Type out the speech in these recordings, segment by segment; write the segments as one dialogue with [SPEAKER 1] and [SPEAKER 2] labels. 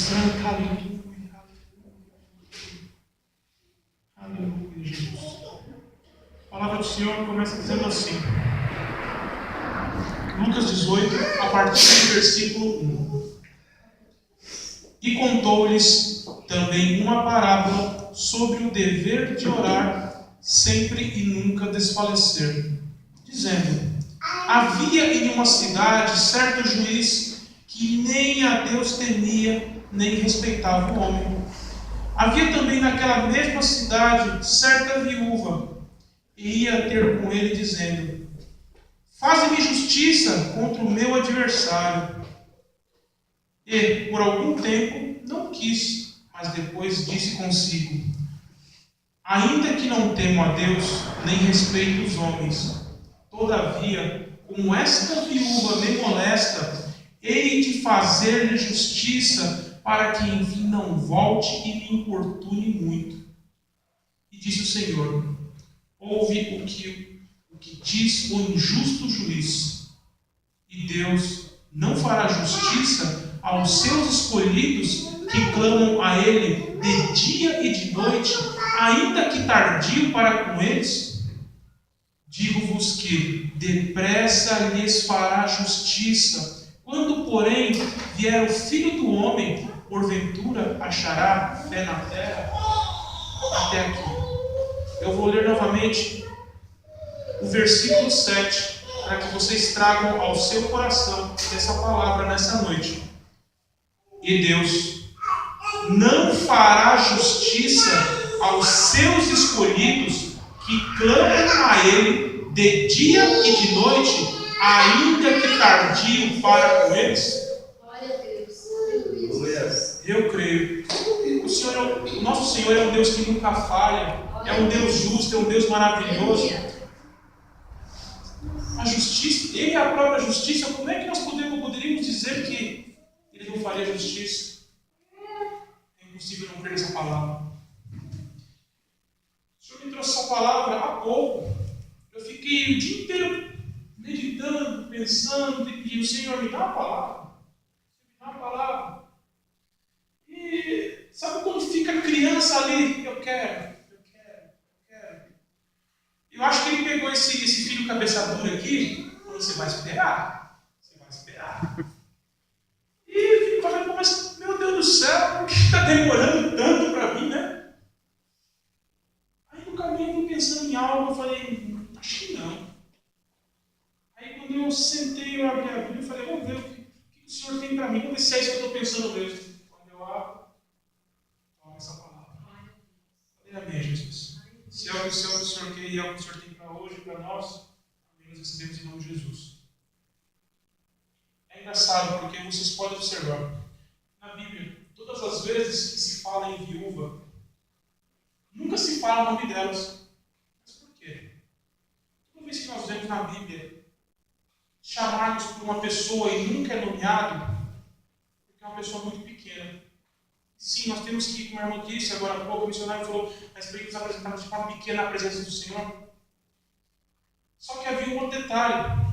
[SPEAKER 1] Santo. Aleluia. Aleluia, Jesus. A palavra do Senhor começa dizendo assim. Lucas 18, a partir do versículo 1. E contou-lhes também uma parábola sobre o dever de orar sempre e nunca desfalecer, dizendo: havia em uma cidade certo juiz que nem a Deus temia, nem respeitava o homem. Havia também naquela mesma cidade certa viúva, e ia ter com ele, dizendo: faze-me justiça contra o meu adversário. E, por algum tempo, não quis, mas depois disse consigo: ainda que não temo a Deus, nem respeito os homens, todavia, como esta viúva me molesta, hei de fazer-lhe justiça, para que enfim não volte e me importune muito. E disse o Senhor: ouve o que diz o injusto juiz. E Deus não fará justiça aos seus escolhidos que clamam a Ele de dia e de noite, ainda que tardio para com eles? Digo-vos que depressa lhes fará justiça. Quando, porém, vier o Filho do Homem, porventura achará fé na terra? Até aqui. Eu vou ler novamente o versículo 7, para que vocês tragam ao seu coração essa palavra nessa noite. E Deus não fará justiça aos seus escolhidos que clamam a Ele de dia e de noite, ainda que tardio para com eles?
[SPEAKER 2] Glória a Deus.
[SPEAKER 1] Eu creio. O nosso Senhor é um Deus que nunca falha, é um Deus justo, é um Deus maravilhoso. A justiça, Ele é a própria justiça. Como é que nós poderíamos dizer que Ele não faria justiça? É impossível não crer nessa palavra. O Senhor me trouxe essa palavra há pouco. Eu fiquei o dia inteiro meditando, pensando, e pedindo: Senhor, me dá uma palavra. Me dá uma palavra. E sabe quando fica criança ali? Eu quero. Eu acho que ele pegou esse filho cabeça dura aqui. Você vai esperar. E fico falando: mas meu Deus do céu, por que está demorando tanto para mim, né? Aí no caminho eu fui pensando em algo, eu falei: acho que não. Aí quando eu sentei, eu abri a Bíblia e falei: vamos ver o que o Senhor tem para mim, vamos ver se é isso que eu estou pensando mesmo. Quando eu abro, toma essa palavra. Falei: amém, Jesus. Se é o que o Senhor quer e é o que o Senhor tem para hoje e para nós, amém, nós recebemos em nome de Jesus. É engraçado porque vocês podem observar, na Bíblia, todas as vezes que se fala em viúva, nunca se fala o nome delas. Mas por quê? Toda vez que nós vemos na Bíblia chamarmos por uma pessoa e nunca é nomeado, porque é uma pessoa muito pequena. Sim, nós temos que, como a irmã disse agora há pouco, o missionário falou, nós podemos nos apresentar de forma pequena na presença do Senhor. Só que havia um outro detalhe.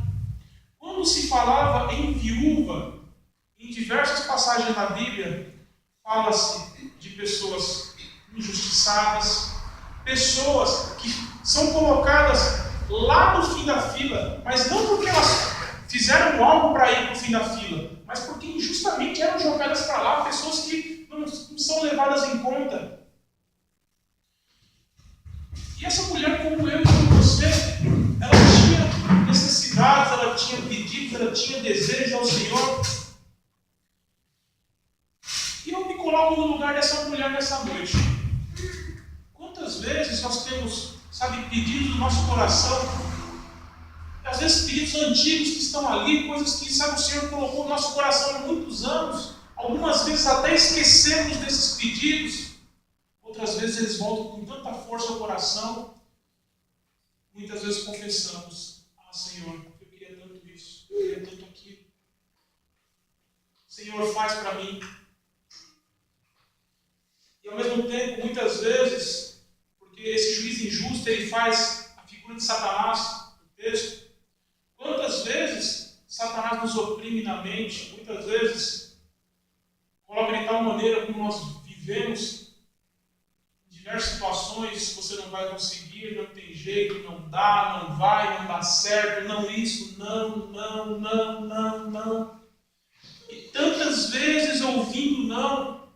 [SPEAKER 1] Quando se falava em viúva, em diversas passagens da Bíblia, fala-se de pessoas injustiçadas, pessoas que são colocadas lá no fim da fila, mas não porque elas fizeram algo para ir para o fim da fila, mas porque injustamente eram jogadas para lá, pessoas que não são levadas em conta. E essa mulher, como eu e como você, ela tinha necessidades, ela tinha pedidos, ela tinha desejos ao Senhor. E eu me coloco no lugar dessa mulher nessa noite. Quantas vezes nós temos, pedidos do nosso coração, às vezes pedidos antigos que estão ali, coisas que, o Senhor colocou no nosso coração há muitos anos. Algumas vezes até esquecemos desses pedidos, outras vezes eles voltam com tanta força ao coração. Muitas vezes confessamos: Senhor, eu queria tanto isso, eu queria tanto aquilo. Senhor, faz para mim. E ao mesmo tempo, muitas vezes, porque esse juiz injusto, ele faz a figura de Satanás no texto. Quantas vezes Satanás nos oprime na mente, muitas vezes coloca de tal maneira como nós vivemos em diversas situações, você não vai conseguir, não tem jeito, não dá, não vai, não dá certo, não isso, não. E tantas vezes ouvindo não,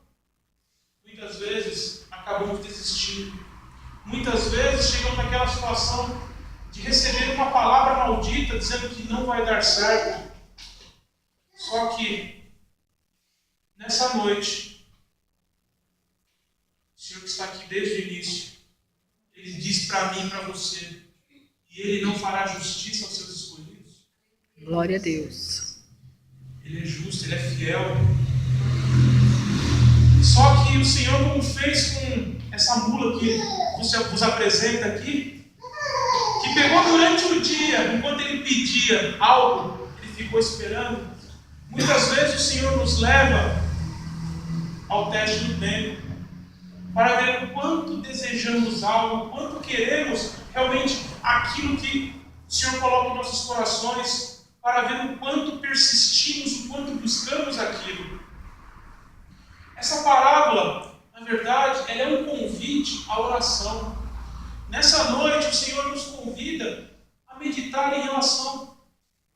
[SPEAKER 1] muitas vezes acabamos desistindo. Muitas vezes chegamos naquela situação de receber uma palavra maldita dizendo que não vai dar certo. Só que, nessa noite, o Senhor que está aqui desde o início, Ele diz para mim e para você, e Ele não fará justiça aos seus escolhidos.
[SPEAKER 3] Glória a Deus.
[SPEAKER 1] Ele é justo, Ele é fiel. Só que o Senhor, como fez com essa mula que você vos apresenta aqui, que pegou durante o dia, enquanto Ele pedia algo, Ele ficou esperando. Muitas vezes o Senhor nos leva ao teste do tempo, para ver o quanto desejamos algo, o quanto queremos realmente aquilo que o Senhor coloca em nossos corações, para ver o quanto persistimos, o quanto buscamos aquilo. Essa parábola, na verdade, ela é um convite à oração. Nessa noite, o Senhor nos convida a meditar em relação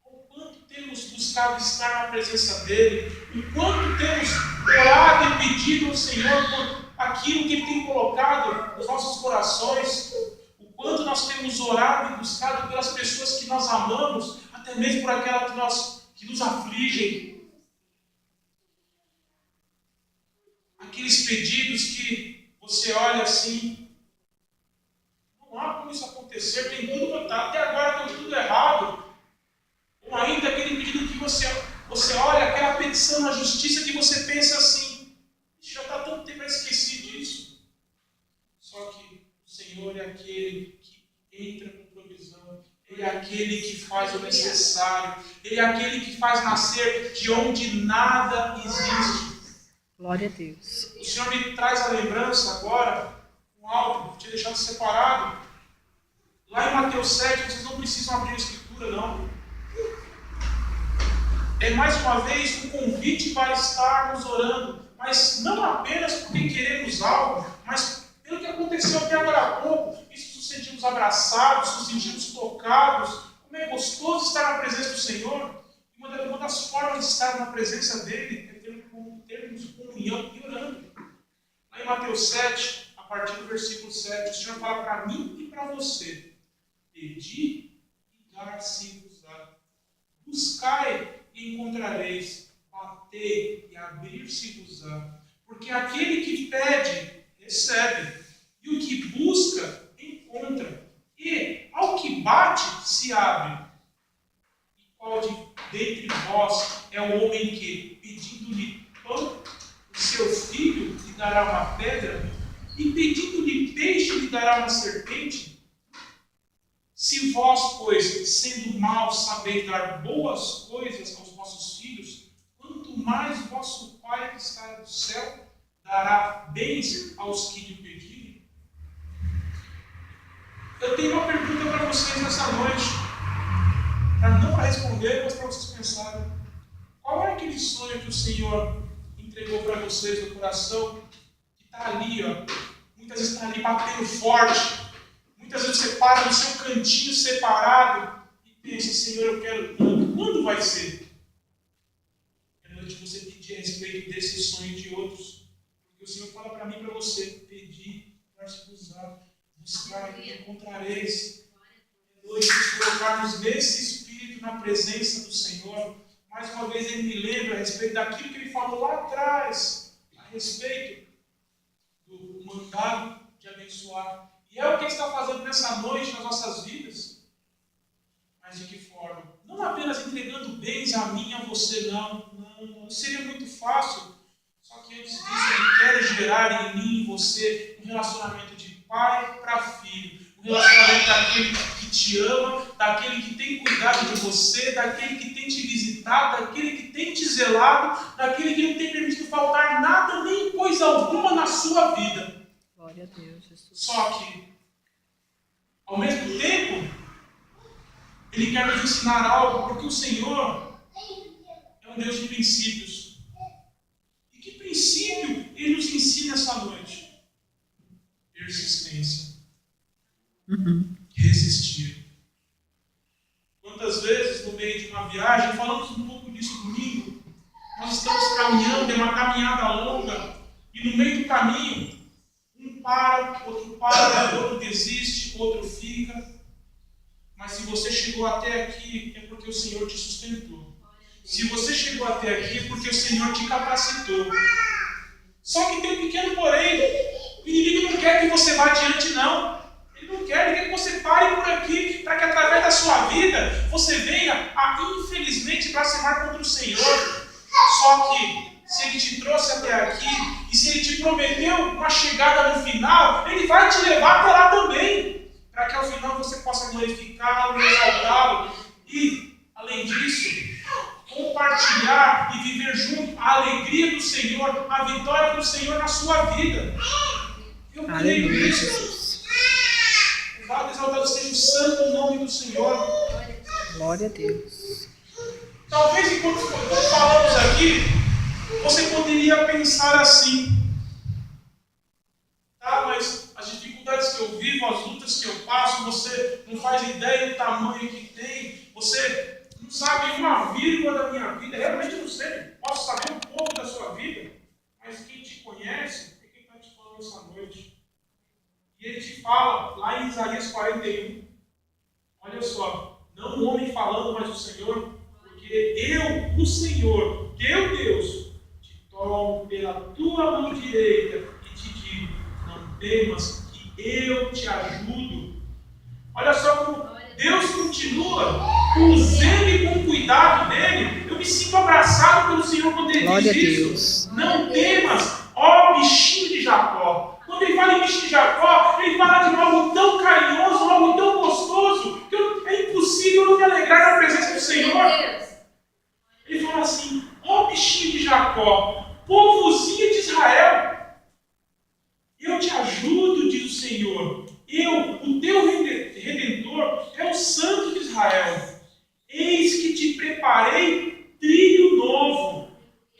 [SPEAKER 1] ao quanto temos buscado estar na presença dEle, o quanto temos orado e pedido ao Senhor por aquilo que Ele tem colocado nos nossos corações, o quanto nós temos orado e buscado pelas pessoas que nós amamos, até mesmo por aquelas que nos afligem. Aqueles pedidos que você olha assim, não há como isso acontecer, tem tudo, até agora deu tudo errado. Ou ainda aquele pedido que você olha, aquela petição na justiça que você pensa assim, já está tanto tempo a esquecer disso. Só que o Senhor é aquele que entra com provisão, Ele é aquele que faz o necessário, Ele é aquele que faz nascer de onde nada existe.
[SPEAKER 3] Glória a Deus.
[SPEAKER 1] O Senhor me traz a lembrança agora, um algo, tinha deixado separado. Lá em Mateus 7, vocês não precisam abrir a escritura, não. É mais uma vez um convite para estarmos orando, mas não apenas porque queremos algo, mas pelo que aconteceu até agora há pouco, isso nos sentimos abraçados, nos sentimos tocados. Como é gostoso estar na presença do Senhor. E uma das formas de estar na presença dEle é termos comunhão e orando. Lá em Mateus 7, a partir do versículo 7, o Senhor fala para mim e para você: pedi e dar-se-vos-á. Buscai e encontrareis, batei e abrir-se-vos-á. Porque aquele que pede, recebe, e o que busca, encontra, e ao que bate, se abre. E qual dentre vós é o homem que, pedindo-lhe pão, o seu filho lhe dará uma pedra, e pedindo-lhe peixe lhe dará uma serpente? Se vós, pois, sendo maus, sabeis dar boas coisas aos vossos filhos, quanto mais vosso Pai que está no céu dará bens aos que lhe pedirem? Eu tenho uma pergunta para vocês nessa noite, não para responder, mas para vocês pensarem. Qual é aquele sonho que o Senhor entregou para vocês no coração, que está ali, ó, muitas vezes está ali batendo forte? Muitas vezes você para no seu cantinho separado e pensa: Senhor, eu quero tanto. Quando vai ser? É noite de você pedir a respeito desse sonho e de outros. Porque o Senhor fala para mim e para você: pedir, dar-se-vos-á, buscar e encontrareis. É noite de colocarmos nesse espírito na presença do Senhor. Mais uma vez Ele me lembra a respeito daquilo que Ele falou lá atrás, a respeito do mandado de abençoar. E é o que Ele está fazendo nessa noite nas nossas vidas. Mas de que forma? Não apenas entregando bens a mim e a você, não. Seria muito fácil. Só que antes disso, Ele quer gerar em mim e em você um relacionamento de pai para filho. Um relacionamento daquele que te ama, daquele que tem cuidado de você, daquele que tem te visitado, daquele que tem te zelado, daquele que não tem permitido faltar nada, nem coisa alguma na sua vida.
[SPEAKER 3] Glória a Deus, Jesus.
[SPEAKER 1] Só que, ao mesmo tempo, Ele quer nos ensinar algo, porque o Senhor é um Deus de princípios. E que princípio ele nos ensina essa noite? Persistência. Resistir. Quantas vezes no meio de uma viagem, falamos um pouco disso domingo, nós estamos caminhando, é uma caminhada longa, e no meio do caminho, um para, outro desiste, outro fica. Mas se você chegou até aqui, é porque o Senhor te sustentou. Se você chegou até aqui, é porque o Senhor te capacitou. Só que tem um pequeno porém. O inimigo não quer que você vá adiante, não. Ele não quer, ele quer que você pare por aqui, para que através da sua vida, você venha a, infelizmente, blasfemar contra o Senhor. Só que, se Ele te trouxe até aqui, e se Ele te prometeu uma chegada no final, Ele vai te levar até lá também, para que ao final você possa glorificá-lo, exaltá-lo. E, além disso, compartilhar e viver junto a alegria do Senhor, a vitória do Senhor na sua vida. Eu creio nisso. Louvado e exaltado seja o santo nome do Senhor.
[SPEAKER 3] Glória a Deus.
[SPEAKER 1] Talvez enquanto falamos aqui, você poderia pensar assim: tá, mas as dificuldades que eu vivo, as lutas que eu passo, você não faz ideia do tamanho que tem, você não sabe uma vírgula da minha vida. Realmente eu não sei, posso saber um pouco da sua vida, mas quem te conhece é quem está te falando essa noite. E ele te fala lá em Isaías 41, olha só, não o homem falando, mas o Senhor, porque eu, o Senhor, teu Deus, te tomo pela tua mão direita e te digo: não temas, que eu te ajudo. Olha só como Deus continua com zelo e com cuidado dele. Eu me sinto abraçado pelo Senhor quando ele
[SPEAKER 3] Glória
[SPEAKER 1] diz
[SPEAKER 3] a
[SPEAKER 1] isso.
[SPEAKER 3] Deus.
[SPEAKER 1] Não temas, ó bichinho de Jacó. Quando ele fala em bichinho de Jacó, ele fala de algo tão carinhoso, algo tão gostoso, que é impossível não me alegrar na presença do Senhor. Ele fala assim: ó bichinho de Jacó, povozinho de Israel, eu te ajudo, diz o Senhor. Eu, o teu Redentor, é o Santo de Israel. Eis que te preparei trilho novo,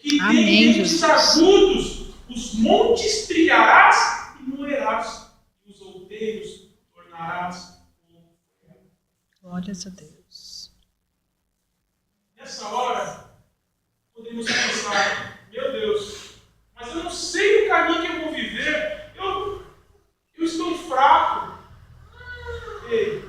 [SPEAKER 1] que tem dentes agudos, os montes trilharás e moerás, e os outeiros tornarás como ferro.
[SPEAKER 3] Glórias a Deus.
[SPEAKER 1] Nessa hora, podemos pensar: meu Deus, mas eu não sei o caminho que eu vou viver, eu estou fraco. Ei,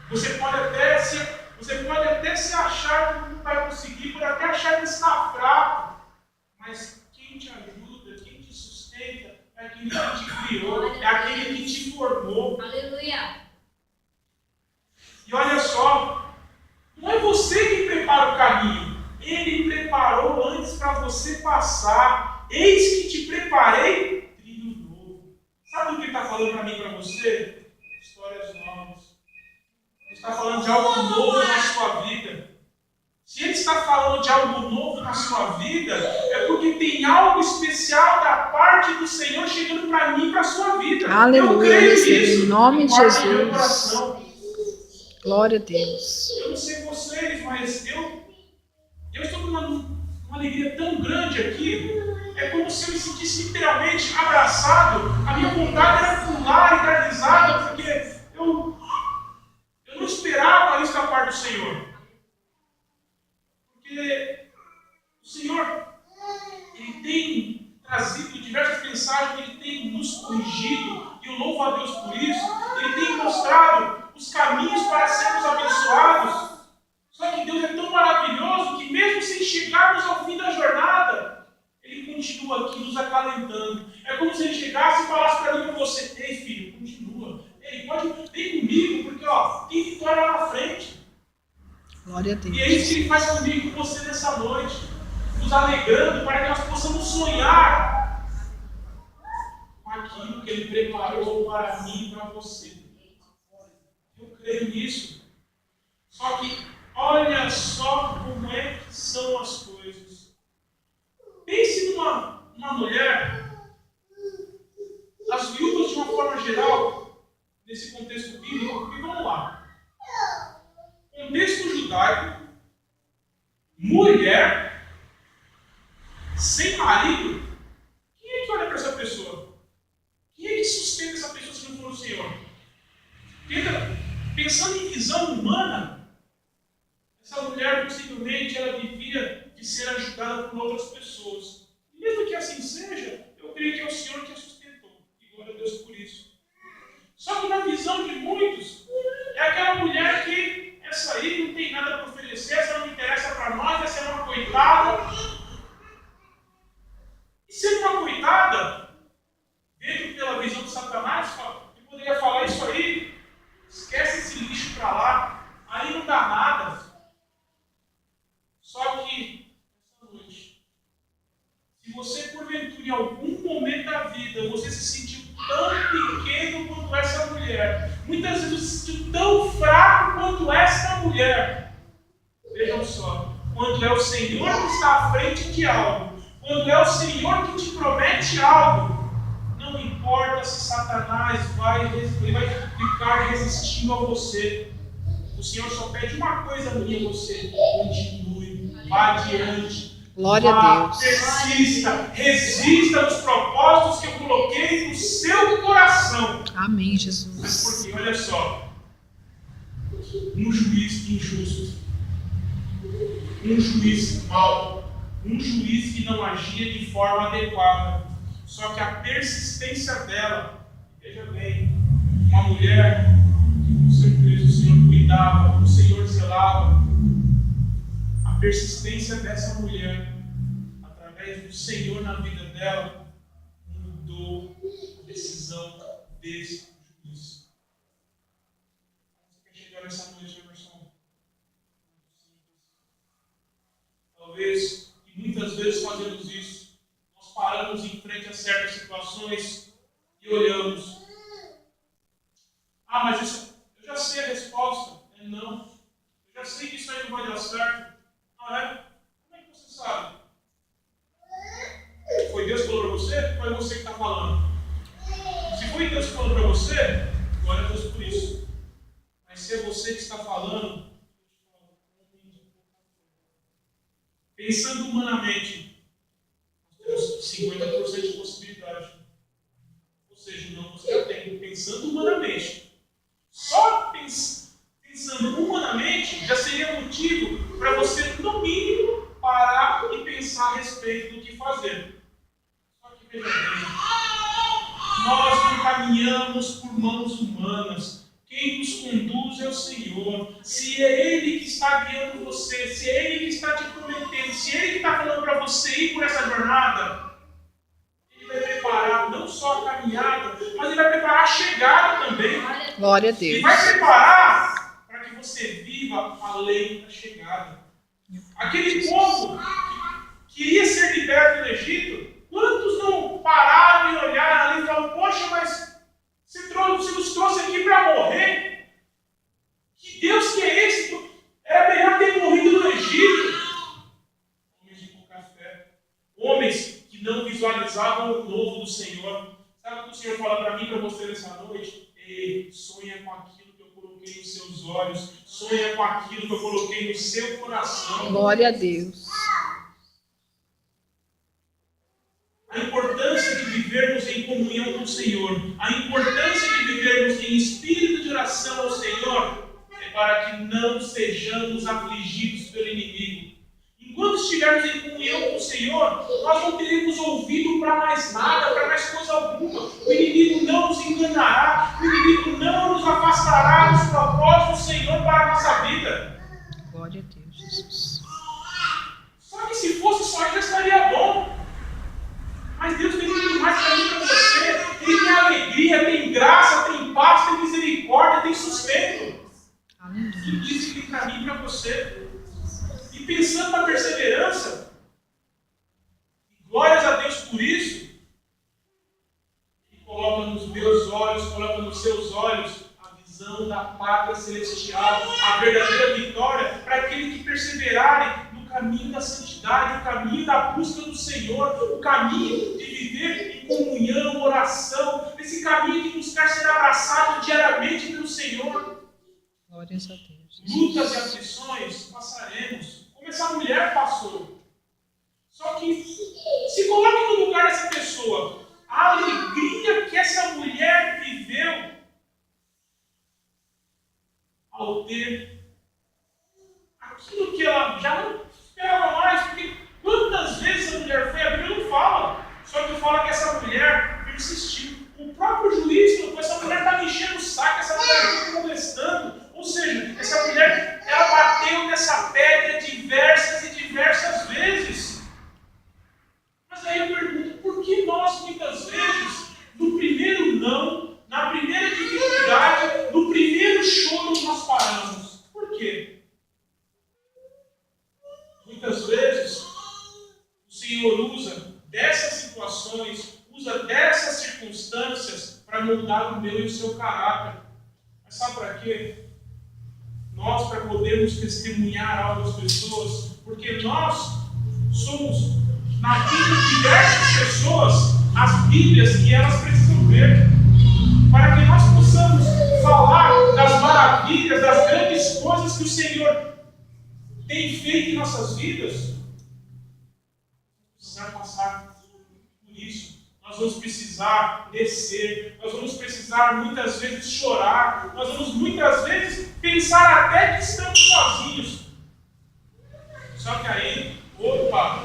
[SPEAKER 1] você pode até se achar que não vai conseguir, pode até achar que está fraco, mas quem te ajuda, quem te sustenta, é aquele que te criou, é aquele que te formou.
[SPEAKER 2] Aleluia.
[SPEAKER 1] E olha só, não é você quem prepara o caminho, Ele preparou antes para você passar. Eis que te preparei trilho novo. Sabe o que Ele está falando para mim e para você? Histórias novas. Ele está falando de algo novo na sua vida. Se Ele está falando de algo novo na sua vida, é porque tem algo especial da parte do Senhor chegando para mim e para a sua vida.
[SPEAKER 3] Aleluia.
[SPEAKER 1] Eu creio nisso.
[SPEAKER 3] Em nome de
[SPEAKER 1] Guarda no meu
[SPEAKER 3] Jesus.
[SPEAKER 1] coração.
[SPEAKER 3] Glória a Deus.
[SPEAKER 1] Eu não sei vocês, mas eu estou com uma alegria tão grande aqui. É como se eu me sentisse literalmente abraçado. A minha vontade era pular e dar risada, porque eu não esperava isso da parte do Senhor. Porque o Senhor, Ele tem trazido diversas mensagens, Ele tem nos corrigido, e eu louvo a Deus por isso. Ele tem mostrado os caminhos para sermos abençoados. Só que Deus é tão maravilhoso que mesmo sem chegarmos ao fim da jornada, Ele continua aqui nos acalentando. É como se Ele chegasse e falasse para mim e para você: ei filho, continua. Ei, vem comigo, porque tem vitória lá na frente.
[SPEAKER 3] Glória a Deus.
[SPEAKER 1] E é isso que Ele faz comigo e com você nessa noite, nos alegrando para que nós possamos sonhar com aquilo que Ele preparou para mim e para você. Eu creio nisso. Só que olha só como é que são as coisas. Pense numa mulher, as viúvas de uma forma geral, nesse contexto bíblico, porque vamos lá. Contexto judaico, mulher, sem marido, em algum momento da vida você se sentiu tão pequeno quanto essa mulher, muitas vezes você se sentiu tão fraco quanto esta mulher, vejam só, quando é o Senhor que está à frente de algo, quando é o Senhor que te promete algo, não importa se Satanás vai ficar resistindo a você. O Senhor só pede uma coisa minha a você: continue, vá adiante.
[SPEAKER 3] Glória a Deus.
[SPEAKER 1] Persista, resista aos propósitos que eu coloquei no seu coração.
[SPEAKER 3] Amém, Jesus.
[SPEAKER 1] Porque, olha só, um juiz injusto, um juiz mau, um juiz que não agia de forma adequada, só que a persistência dela, veja bem, uma mulher que com certeza o Senhor cuidava, o Senhor zelava, a persistência dessa mulher, através do Senhor na vida dela, mudou a decisão desse juiz. Você quer chegar nessa noite, Emerson? Talvez, e muitas vezes fazemos isso, nós paramos em frente a certas situações e olhamos. Ah, mas isso, eu já sei a resposta. É não. Eu já sei que isso aí não vai dar certo. Ah, é? Como é que você sabe? Foi Deus que falou para você? Ou é você que está falando? Se foi Deus que falou para você, glória a Deus por isso. Mas se é você que está falando, pensando humanamente, nós temos 50% de possibilidade. Ou seja, não você já tem. Pensando humanamente. Só pensando humanamente já seria motivo para você, no mínimo, parar e pensar a respeito do que fazer. Só que veja bem, nós não caminhamos por mãos humanas. Quem nos conduz é o Senhor. Se é Ele que está guiando você, se é Ele que está te prometendo, se é Ele que está falando para você ir por essa jornada, Ele vai preparar não só a caminhada, mas Ele vai preparar a chegada também.
[SPEAKER 3] Glória a Deus.
[SPEAKER 1] Ele vai preparar para que você viva além da chegada. Aquele povo que queria ser liberto do Egito, quantos não pararam e olharam ali e falaram: poxa, mas você nos trouxe aqui para morrer? Que Deus que é esse? Era melhor ter morrido no Egito. Homens de pouca fé, homens que não visualizavam o novo do Senhor. Sabe o que o Senhor fala para mim, para você nessa noite? Ei, sonha com aquilo que eu coloquei nos seus olhos, sonha com aquilo que eu coloquei no seu coração.
[SPEAKER 3] Glória a Deus.
[SPEAKER 1] A importância de vivermos em comunhão com o Senhor, a importância de vivermos em espírito de oração ao Senhor, é para que não sejamos afligidos pelo inimigo. Enquanto estivermos em comunhão com o Senhor, nós não teremos ouvido para mais nada, para mais coisa alguma. O inimigo não nos enganará, o inimigo não nos afastará dos propósitos do Senhor para a nossa vida.
[SPEAKER 3] Glória a Deus, Jesus.
[SPEAKER 1] Só que se fosse só isso, já estaria bom. Mas Deus tem muito mais para mim, para você. Ele tem alegria, tem graça, tem paz, tem misericórdia, tem sustento.
[SPEAKER 3] Aleluia.
[SPEAKER 1] Tudo isso tem para mim e para você. E pensando na perseverança, e glórias a Deus por isso, Ele coloca nos meus olhos, coloca nos seus olhos a visão da pátria celestial, a verdadeira vitória para aqueles que perseverarem no caminho da santidade, o caminho da busca do Senhor, o caminho de viver em comunhão, oração, esse caminho de buscar ser abraçado diariamente pelo Senhor.
[SPEAKER 3] Glória a Deus.
[SPEAKER 1] Lutas e aflições passaremos, como essa mulher passou. Só que se coloque no lugar dessa pessoa. A alegria que essa mulher viveu ao ter aquilo que ela já não esperava mais, porque quantas vezes a mulher foi, a Bíblia não fala, só que fala que essa mulher persistiu. O próprio juiz falou: essa mulher está me enchendo o saco, essa mulher está me molestando. Ou seja, essa mulher, ela bateu nessa pedra diversas e diversas vezes. Mas aí eu pergunto, por que nós muitas vezes, no primeiro não, na primeira dificuldade, no primeiro choro, nós paramos? situações, usa dessas circunstâncias para moldar o meu e o seu caráter. Mas sabe para quê? Nós, para podermos testemunhar algo às pessoas, porque nós somos, na vida de diversas pessoas, as Bíblias que elas precisam ver, para que nós possamos falar das maravilhas, das grandes coisas que o Senhor tem feito em nossas vidas. Precisar passar por isso. Nós vamos precisar descer, nós vamos precisar muitas vezes chorar, nós vamos muitas vezes pensar até que estamos sozinhos. Só que aí, opa,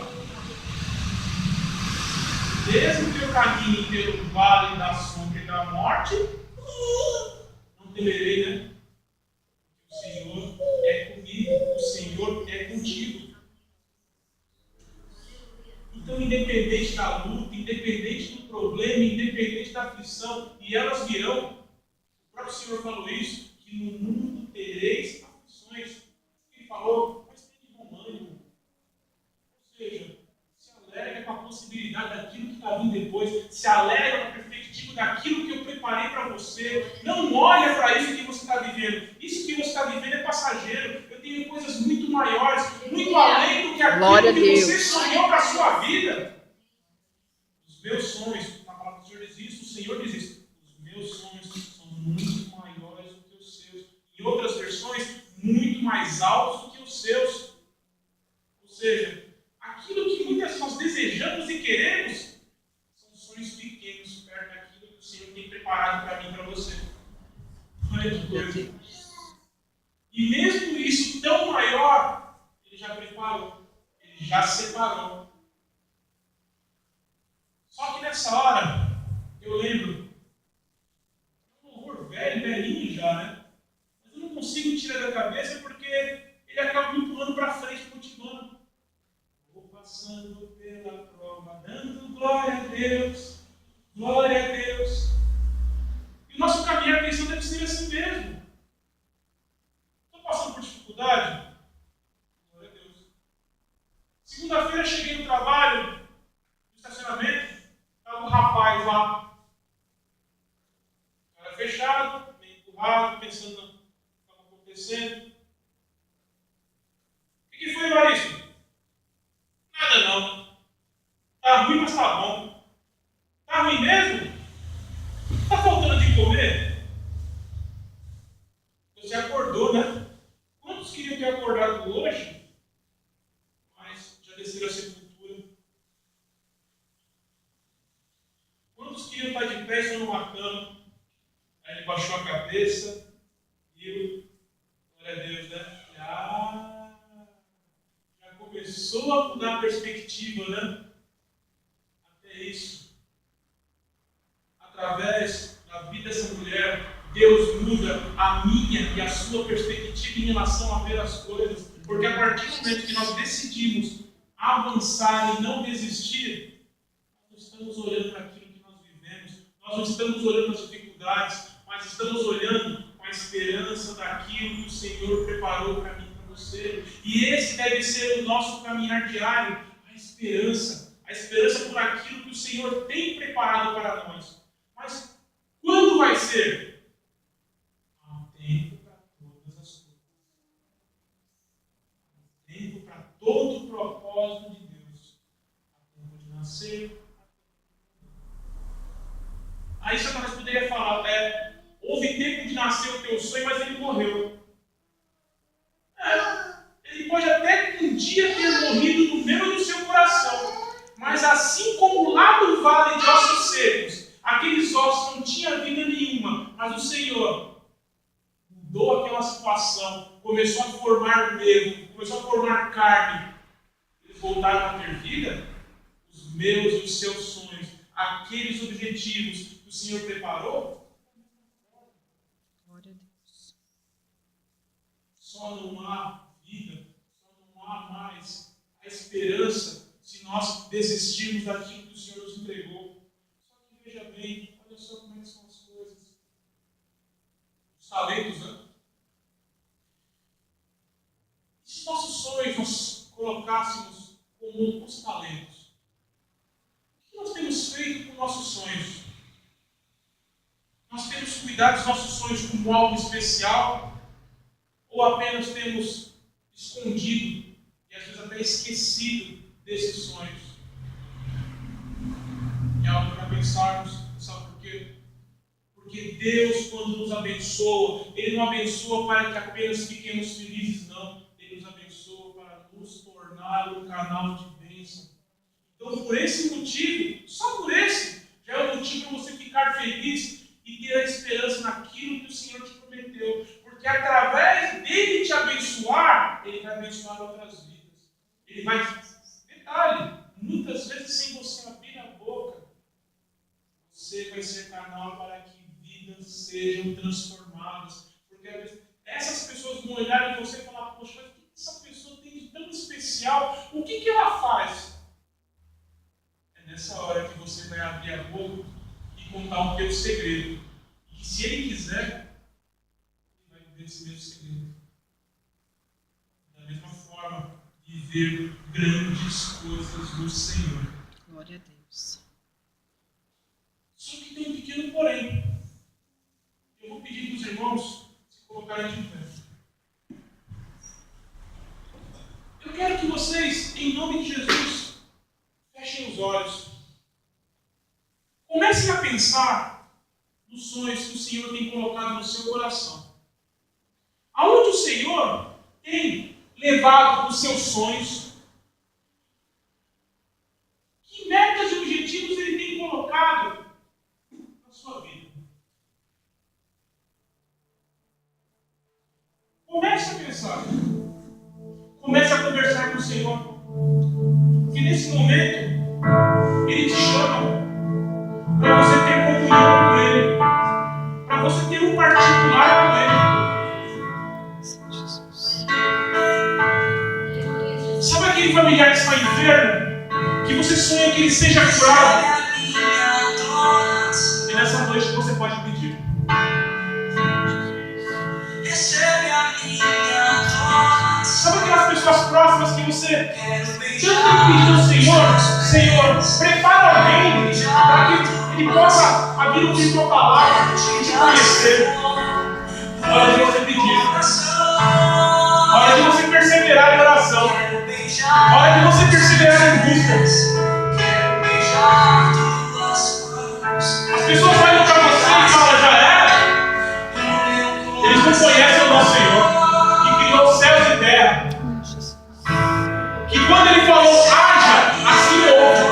[SPEAKER 1] mesmo que eu caminhe pelo vale da sombra e da morte, não temerei, né? O Senhor é comigo, o Senhor é contigo. Então, independente da luta, independente do problema, independente da aflição, e elas virão, o próprio Senhor falou isso, que no mundo tereis aflições. Ele falou, mas tem de bom ânimo. Ou seja, se alegra com a possibilidade daquilo que está vindo depois, se alegra com a perspectiva daquilo que eu preparei para você. Não olha para isso que você está vivendo. Isso que você está vivendo é passageiro. Eu tenho coisas muito maiores, muito além do que aquilo que você sonhou para a sua vida. Os meus sonhos, na palavra do Senhor diz isso, o Senhor diz isso. Os meus sonhos são muito maiores do que os seus. Em outras versões, muito mais altos do que os seus. Ou seja, aquilo que muitas vezes nós desejamos e queremos são sonhos pequenos perto daquilo que o Senhor tem preparado para mim e para você. Olha que coisa. E mesmo isso tão maior, Ele já preparou, Ele já separou. Só que nessa hora, eu lembro, um louvor velhinho já, né? Mas eu não consigo tirar da cabeça porque ele acaba me empurrando para frente, continuando. Vou passando pela prova, dando glória a Deus, glória a Deus. E o nosso caminhar cristão deve ser assim mesmo. Estou passando por dificuldade? Glória a Deus. Segunda-feira cheguei no trabalho, no estacionamento, estava um rapaz lá. Cara fechado, meio empurrado, pensando no que estava acontecendo. O que foi, Evaristo? Nada não. Tá ruim, mas tá bom. Tá ruim mesmo? Tá faltando de comer? Você acordou, né? Quantos queriam ter acordado hoje, mas já desceram a sepultura? Quantos queriam estar de pé e estão numa cama? Aí ele baixou a cabeça, viu? Glória a Deus, né? Já começou a mudar a perspectiva, né? Até isso. Através da vida dessa mulher, Deus muda a minha e a sua perspectiva em relação a ver as coisas. Porque a partir do momento que nós decidimos avançar e não desistir, nós não estamos olhando para aquilo que nós vivemos, nós não estamos olhando para as dificuldades, mas estamos olhando com a esperança daquilo que o Senhor preparou para mim e para você. E esse deve ser o nosso caminhar diário, a esperança por aquilo que o Senhor tem preparado para nós. Mas quando vai ser? Há tempo para todas as coisas. Há tempo para todo o propósito de Deus. Há tempo de nascer. Aí Satanás poderia falar, houve tempo de nascer o teu sonho, mas ele morreu. Ele pode até um dia ter morrido no meio do seu coração. Mas assim como lá no vale de ossos secos, aqueles ossos não tinham vida nenhuma, mas o Senhor mudou aquela situação, começou a formar nervo, começou a formar carne. Eles voltaram a ter vida. Os meus e os seus sonhos, aqueles objetivos que o Senhor preparou,
[SPEAKER 3] Glória a Deus.
[SPEAKER 1] só não há vida, só não há mais a esperança se nós desistirmos daquilo que o Senhor nos entregou. Só que veja bem, olha só como é que são as coisas. Os talentos, né? E se nossos sonhos nós colocássemos como os talentos? O que nós temos feito feito com nossos sonhos? Nós temos cuidado dos nossos sonhos como algo especial? Ou apenas temos escondido e às vezes até esquecido desses sonhos? É algo para pensarmos, sabe por quê? Porque Deus, quando nos abençoa, Ele não abençoa para que apenas fiquemos felizes, não. Ele nos abençoa para nos tornar um canal de bênção. Então, por esse motivo, só por esse, já é um motivo para você ficar feliz e ter a esperança naquilo que o Senhor te prometeu. Porque através dele te abençoar, Ele vai abençoar outras vidas. Ele vai, detalhe, muitas vezes sem você abrir a boca, você vai ser canal para que vidas sejam transformadas. Porque essas pessoas vão olhar em você e falar: poxa, mas o que essa pessoa tem de tão especial? O que ela faz? É nessa hora que você vai abrir a boca e contar um teu segredo. E se Ele quiser, Ele vai viver esse mesmo segredo. Da mesma forma, viver grandes coisas do Senhor.
[SPEAKER 3] Glória a Deus.
[SPEAKER 1] Só que tem um pequeno porém. Eu vou pedir para os irmãos se colocarem de pé. Eu quero que vocês, em nome de Jesus, fechem os olhos. Comecem a pensar nos sonhos que o Senhor tem colocado no seu coração. Aonde o Senhor tem levado os seus sonhos? Que metas e objetivos Ele tem colocado na sua vida? Comece a pensar. Comece a conversar com o Senhor. Porque nesse momento, Ele te chama para você ter comunhão com Ele. Para você ter um particular com Ele. Sabe aquele familiar que está enfermo? Que você sonha que ele seja curado? E nessa noite você pode pedir. Sabe aquelas pessoas próximas que você tanto pedir ao Senhor? Senhor, prepara alguém para que ele possa abrir o livro da palavra e te conhecer. Hora de você pedir. Hora de você perseverar em oração. Hora de você perseverar em busca. As pessoas olham para você e falam: já é? Eles não conhecem o nosso Senhor, que criou céus e terra. Que quando Ele falou: haja, assim houve.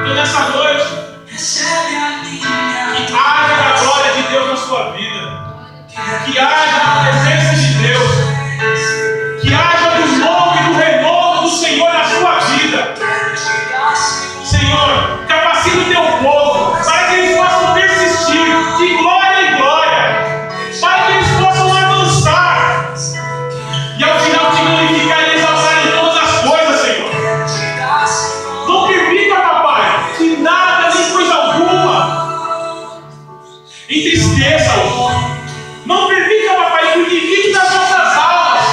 [SPEAKER 1] Então nessa noite, que haja a glória de Deus na sua vida. Que haja a presença de Deus. Que haja do novo e do renovo do Senhor na sua vida. Senhor, capacita o teu povo para que eles possam persistir de glória em glória, para que eles possam avançar e ao final te glorificar e exaltar em todas as coisas, Senhor. Não permita, papai, que nada nem coisa alguma entristeça-os. Não permita, papai, que o inimigo das nossas almas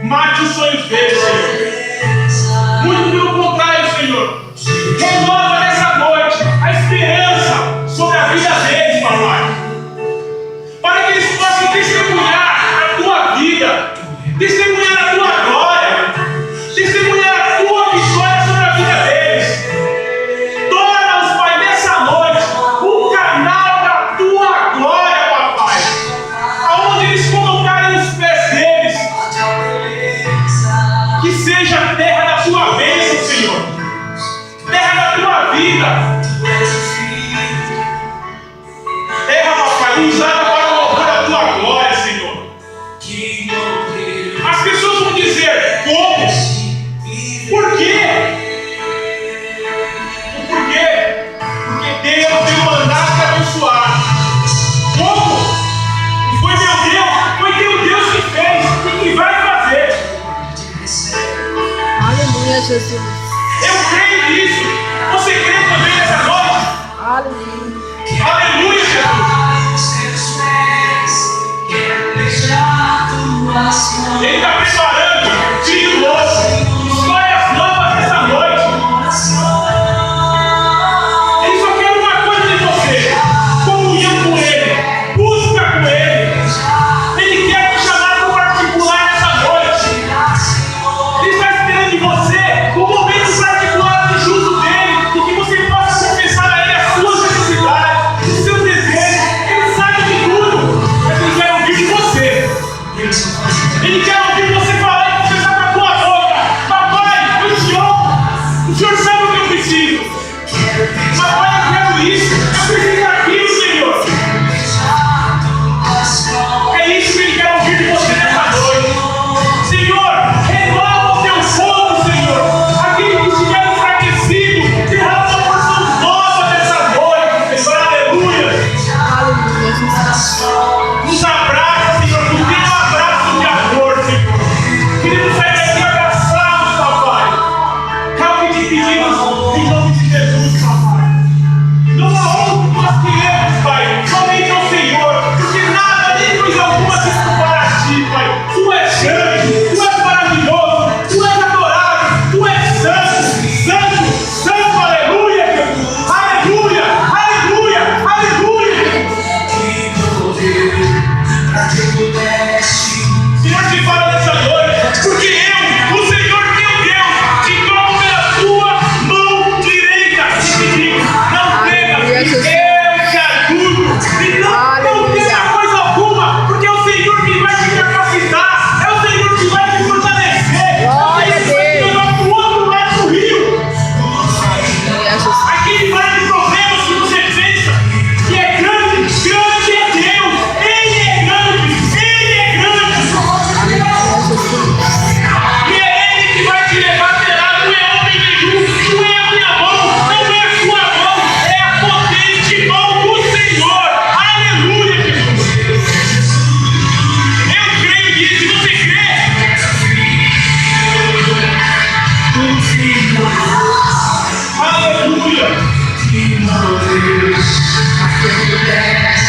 [SPEAKER 1] mate os sonhos deles, Senhor. Muito pelo contrário, Senhor. Renova nessa noite a esperança sobre a vida deles, papai. Para que eles possam testemunhar a tua vida, testemunhar a tua glória, testemunhar a tua vitória sobre a vida deles. Torna-os, Pai, nessa noite um canal da tua glória, papai. Aonde eles colocarem os pés deles, que seja a terra da tua bênção, Senhor. Terra da tua vida. Terra, papai, usada para o louvor da tua glória, Senhor. As pessoas vão dizer: como? Por quê? O porquê? Porque Deus tem mandado para abençoar. Como? Não foi meu Deus, foi teu Deus que fez e que vai fazer.
[SPEAKER 3] Aleluia, Jesus.
[SPEAKER 1] Eu creio nisso. Você crê também nessa noite?
[SPEAKER 3] Aleluia.
[SPEAKER 1] Aleluia, Jesus. Ele está preparando filho novo, histórias novas preciso. Mas olha, eu quero isso, eu preciso daquilo, Senhor. É isso que Ele quer ouvir de você nessa noite. Senhor, renova o teu fogo, Senhor. Aquele que estiver enfraquecido, derrama uma porção nova nessa noite, Senhor. Aleluia.
[SPEAKER 3] Aleluia, Jesus.
[SPEAKER 1] Nos abraça, Senhor, nos dê um abraço de amor, Senhor. Queremos sair daqui abraçados, papai. É o que te pedimos em nome de Jesus, papai. Não há outro que nós queremos, Pai, somente ao Senhor, porque nada, nem coisa alguma se compara a ti, Pai. Tu és grande, tu és maravilhoso, tu és adorável, tu és santo, santo, santo, aleluia, Jesus. Aleluia, aleluia, aleluia. Senhor, te fala nessa noite, porque eu, o Senhor teu Deus, te tomo pela tua mão direita e te digo, não temas, eu te ajudo. E não tema coisa alguma, porque é o Senhor que vai te capacitar, é o Senhor que vai te fortalecer, é o Senhor que vai te levar para o outro lado do rio. Aquele mar de problemas que você pensa que é grande, grande é Deus. Ele é grande, Ele é grande. E é Ele que vai te levar até lá, não é homem nenhum, não é a minha mão, não é a sua mão, é a potente mão do Senhor. Aleluia, Jesus. Eu creio nisso, você crê? Aleluia.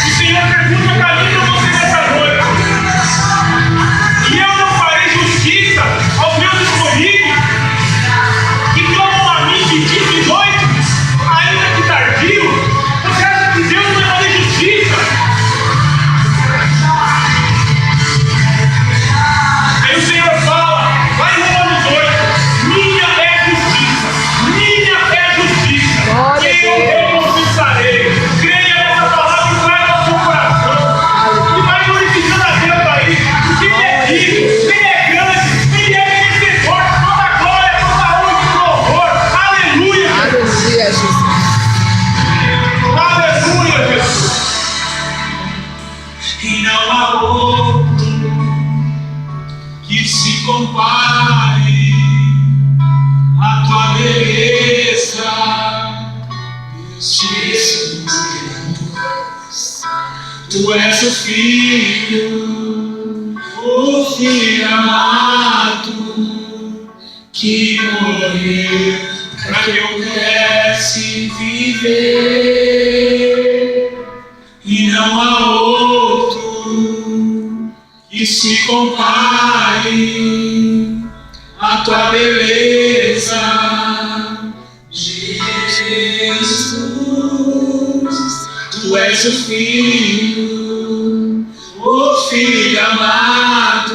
[SPEAKER 1] O Senhor pergunta para mim e para você nessa noite: e eu não farei justiça aos meus escolhidos, que clamam a mim de dia e de noite, ainda que tardio? Você acha que Deus não vai fazer justiça? Aí o Senhor fala, lá em Romanos 8, minha é justiça, minha é justiça,
[SPEAKER 3] Glória
[SPEAKER 1] que
[SPEAKER 3] a
[SPEAKER 1] eu
[SPEAKER 3] Deus.
[SPEAKER 1] recompensarei. Creia nessa palavra e guarda no seu coração. E vai glorificando a Deus aí, porque Ele é rico, Ele é grande, Ele é merecedor de toda glória, toda honra e louvor. Aleluia!
[SPEAKER 3] Aleluia, Jesus.
[SPEAKER 1] Aleluia, Jesus! E não há outro que se compare à tua beleza, Jesus. Tu és o filho amado que morreu para que eu pudesse viver. E não há outro que se compare à tua beleza, Jesus. Tu és o filho amado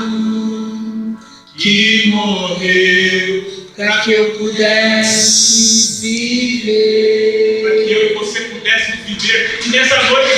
[SPEAKER 1] que morreu para que eu pudesse viver. Para que eu e você pudesse viver. E nessa noite